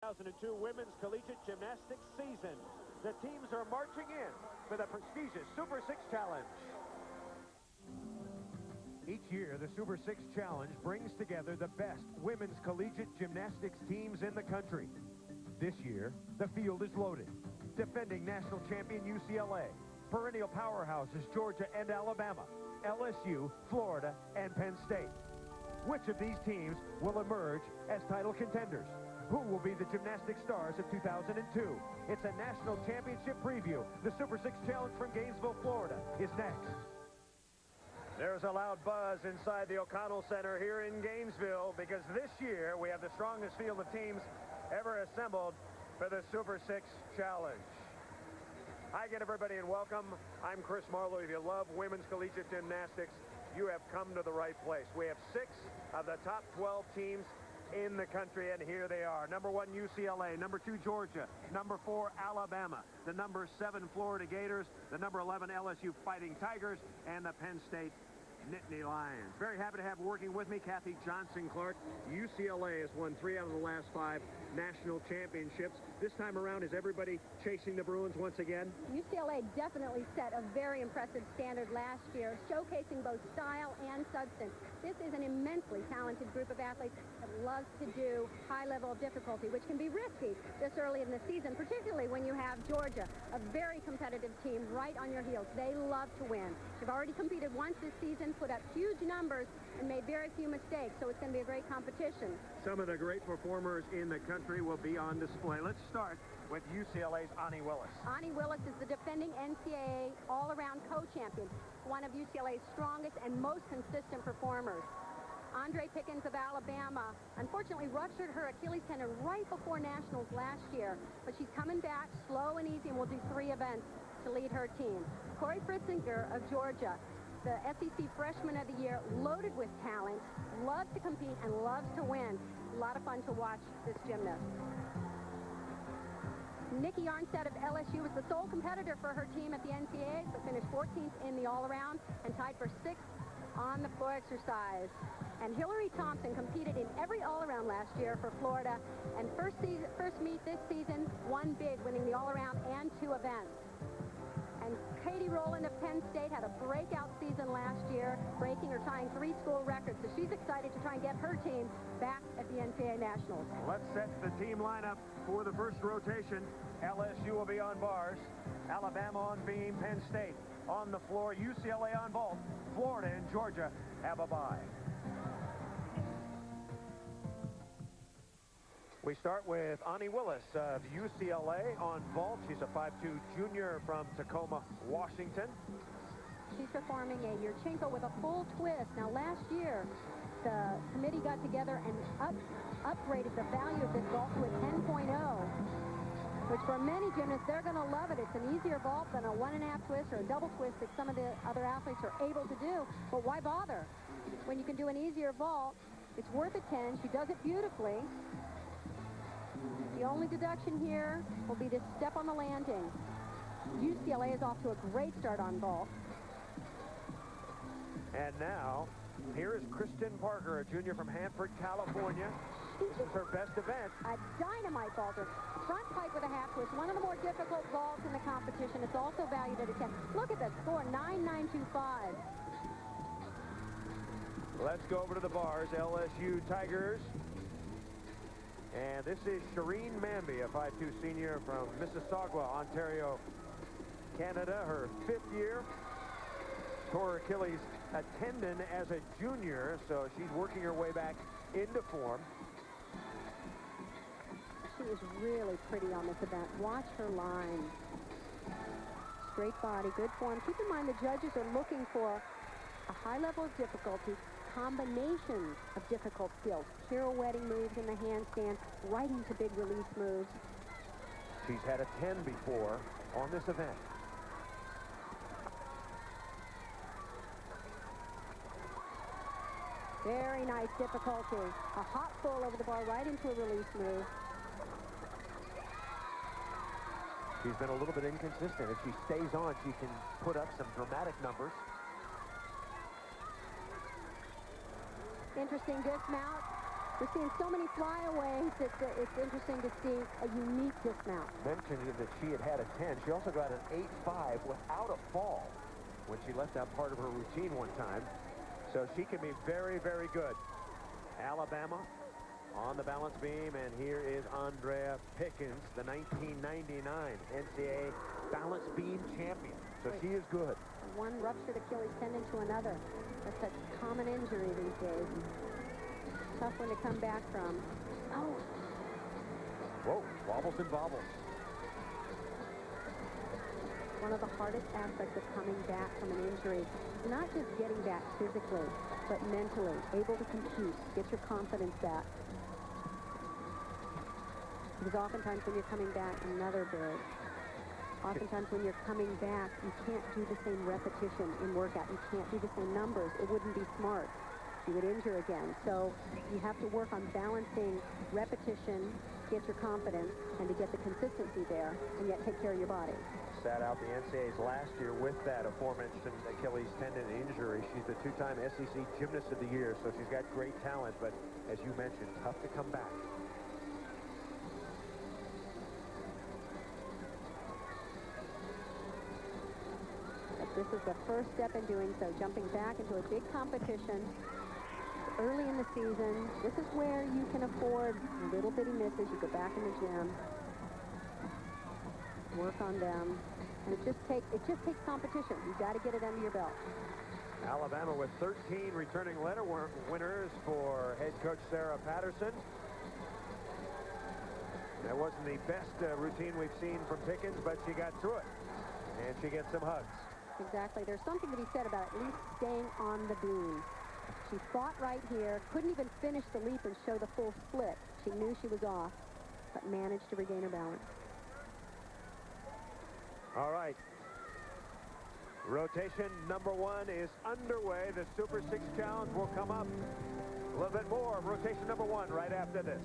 2002 Women's Collegiate Gymnastics season. The teams are marching in for the prestigious Super 6 Challenge. Each year, the Super 6 Challenge brings together the best women's collegiate gymnastics teams in the country. This year, the field is loaded. Defending national champion UCLA, perennial powerhouses Georgia and Alabama, LSU, Florida, and Penn State. Which of these teams will emerge as title contenders? Who will be the gymnastic stars of 2002? It's a national championship preview. The Super 6 Challenge from Gainesville, Florida is next. There's a loud buzz inside the O'Connell Center here in Gainesville because this year we have the strongest field of teams ever assembled for the Super 6 Challenge. Hi again, everybody, and welcome. I'm Chris Marlowe. If you love women's collegiate gymnastics, you have come to the right place. We have 6 of the top 12 teams in the country, and here they are. Number 1, UCLA. Number 2, Georgia. Number 4, Alabama. The number 7, Florida Gators. The number 11, LSU Fighting Tigers. And the Penn State Nittany Lions. Very happy to have working with me Kathy Johnson-Clark. UCLA has won 3 out of the last 5 national championships. This time around, is everybody chasing the Bruins once again? UCLA definitely set a very impressive standard last year, showcasing both style and substance. This is an immensely talented group of athletes that loves to do high level of difficulty, which can be risky this early in the season, particularly when you have Georgia, a very competitive team right on your heels. They love to win. They've already competed once this season, put up huge numbers, and made very few mistakes, so it's going to be a great competition. Some of the great performers in the country will be on display. Let's start with UCLA's Onnie Willis. Onnie Willis is the defending NCAA all-around co-champion, one of UCLA's strongest and most consistent performers. Andree Pickens of Alabama unfortunately ruptured her Achilles tendon right before nationals last year, but she's coming back slow and easy and will do 3 events to lead her team. Kristin of Georgia, the SEC Freshman of the Year, loaded with talent, loves to compete and loves to win. A lot of fun to watch this gymnast. Nikki Arnstead of LSU was the sole competitor for her team at the NCAA, but finished 14th in the all-around and tied for 6th on the floor exercise. And Hillary Thompson competed in every all-around last year for Florida, and first meet this season, won big, winning the all-around and 2 events. And Katie Rowland of Penn State had a breakout season last year, breaking or tying 3 school records. So she's excited to try and get her team back at the NCAA Nationals. Let's set the team lineup for the first rotation. LSU will be on bars, Alabama on beam, Penn State on the floor, UCLA on vault, Florida and Georgia have a bye. We start with Onnie Willis of UCLA on vault. She's a 5'2" junior from Tacoma, Washington. She's performing a Yurchenko with a full twist. Now, last year, the committee got together and upgraded the value of this vault to a 10.0, which for many gymnasts, they're going to love it. It's an easier vault than a 1.5 twist or a double twist that some of the other athletes are able to do. But why bother? When you can do an easier vault, it's worth a 10. She does it beautifully. The only deduction here will be this step on the landing. UCLA is off to a great start on vault. And now, here is Kristin Parker, a junior from Hanford, California. This is her best event. A dynamite vaulter. Front pike with a half twist. One of the more difficult vaults in the competition. It's also valued at a 10. Look at the score, 9.925. Let's go over to the bars. LSU Tigers. And this is Sharene Mamby, a 5'2" senior from Mississauga, Ontario, Canada. Her 5th year. Tore her Achilles a tendon as a junior, so she's working her way back into form. She is really pretty on this event. Watch her line. Straight body, good form. Keep in mind the judges are looking for a high level of difficulty, combinations of difficult skills, pirouetting moves in the handstand, right into big release moves. She's had a 10 before on this event. Very nice difficulty. A hop full over the bar, right into a release move. She's been a little bit inconsistent. If she stays on, she can put up some dramatic numbers. Interesting dismount. We're seeing so many flyaways. It's interesting to see a unique dismount. Mentioned that she had a 10. She also got an 8.5 without a fall when she left out part of her routine one time. So she can be very, very good. Alabama on the balance beam, and here is Andree Pickens, the 1999 NCAA balance beam champion. So she is good. One ruptured Achilles tendon to another. That's a common injury these days. Tough one to come back from. Oh. Whoa, wobbles and bobbles. One of the hardest aspects of coming back from an injury is not just getting back physically, but mentally, able to compete, get your confidence back. Because oftentimes when you're coming back, another big. Oftentimes when you're coming back, you can't do the same repetition in workout. You can't do the same numbers. It wouldn't be smart. You would injure again. So you have to work on balancing repetition, get your confidence, and to get the consistency there, and yet take care of your body. Sat out the NCAAs last year with that aforementioned Achilles tendon injury. She's the two-time SEC Gymnast of the Year, so she's got great talent, but as you mentioned, tough to come back. This is the first step in doing so, jumping back into a big competition early in the season. This is where you can afford little bitty misses. You go back in the gym, work on them, and it just takes competition. You've got to get it under your belt. Alabama with 13 returning letter winners for head coach Sarah Patterson. That wasn't the best routine we've seen from Pickens, but she got through it, and she gets some hugs. Exactly. There's something to be said about at least staying on the beam. She fought right here, couldn't even finish the leap and show the full split. She knew she was off, but managed to regain her balance. All right. Rotation number 1 is underway. The Super 6 Challenge will come up. A little bit more of rotation number 1 right after this.